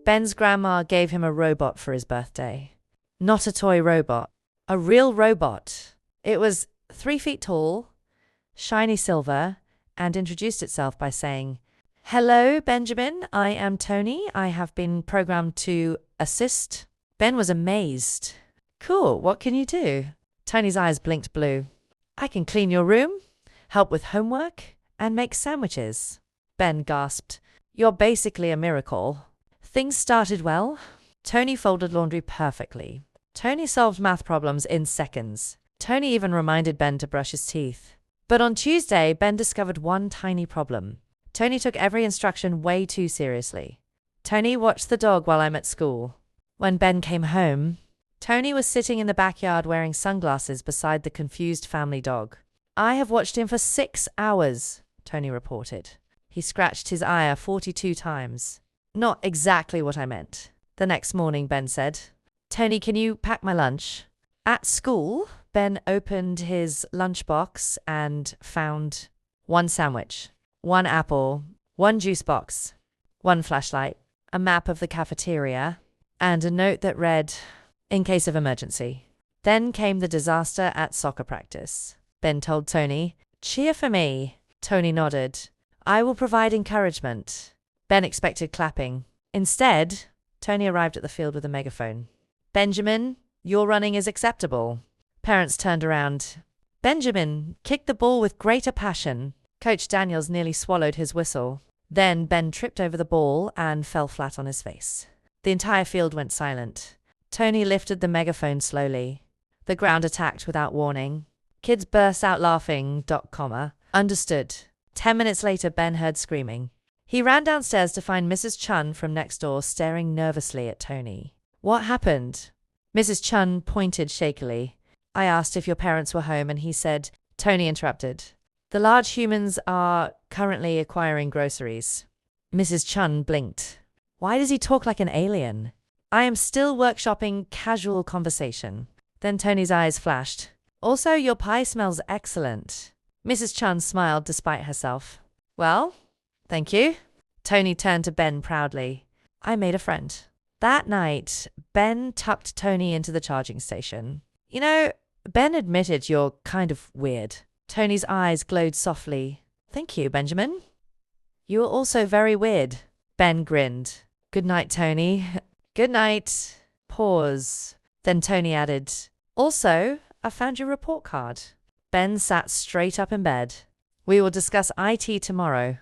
Ben's grandma gave him a robot for his birthday. Not a toy robot, a real robot. It was 3 feet tall, shiny silver, and introduced itself by saying, "Hello, Benjamin. I am Tony. I have been programmed to assist." Ben was amazed. "Cool. What can you do?" Tony's eyes blinked blue. "I can clean your room, help with homework, and make sandwiches." Ben gasped. "You're basically a miracle." Things started well. Tony folded laundry perfectly. Tony solved math problems in seconds. Tony even reminded Ben to brush his teeth. But on Tuesday, Ben discovered one tiny problem. Tony took every instruction way too seriously. "Tony, watch the dog while I'm at school." When Ben came home, Tony was sitting in the backyard wearing sunglasses beside the confused family dog. "I have watched him for 6 hours," Tony reported. He scratched his eye 42 times. "Not exactly what I meant." The next morning, Ben said, "Tony, can you pack my lunch?" At school, Ben opened his lunchbox and found 1 sandwich, 1 apple, 1 juice box, 1 flashlight, a map of the cafeteria, and a note that read, "In case of emergency." Then came the disaster at soccer practice. Ben told Tony, "Cheer for me." Tony nodded. "I will provide encouragement." Ben expected clapping. Instead, Tony arrived at the field with a megaphone. "Benjamin, your running is acceptable." Parents turned around. "Benjamin, kick the ball with greater passion." Coach Daniels nearly swallowed his whistle. Then Ben tripped over the ball and fell flat on his face. The entire field went silent. Tony lifted the megaphone slowly. The ground attacked without warning. Kids burst out laughing. Understood. 10 minutes later, Ben heard screaming. He ran downstairs to find Mrs. Chun from next door staring nervously at Tony. "What happened?" Mrs. Chun pointed shakily. "I asked if your parents were home and he said," Tony interrupted, "the large humans are currently acquiring groceries." Mrs. Chun blinked. "Why does he talk like an alien?" "I am still workshopping casual conversation." Then Tony's eyes flashed. "Also, your pie smells excellent." Mrs. Chun smiled despite herself. "Well, thank you." Tony turned to Ben proudly. "I made a friend." That night, Ben tucked Tony into the charging station. "You know, Ben admitted you're kind of weird." Tony's eyes glowed softly. "Thank you, Benjamin." "You are also very weird." Ben grinned. "Good night, Tony." "Good night." Pause. Then Tony added, "Also, I found your report card." Ben sat straight up in bed. "We will discuss IT tomorrow."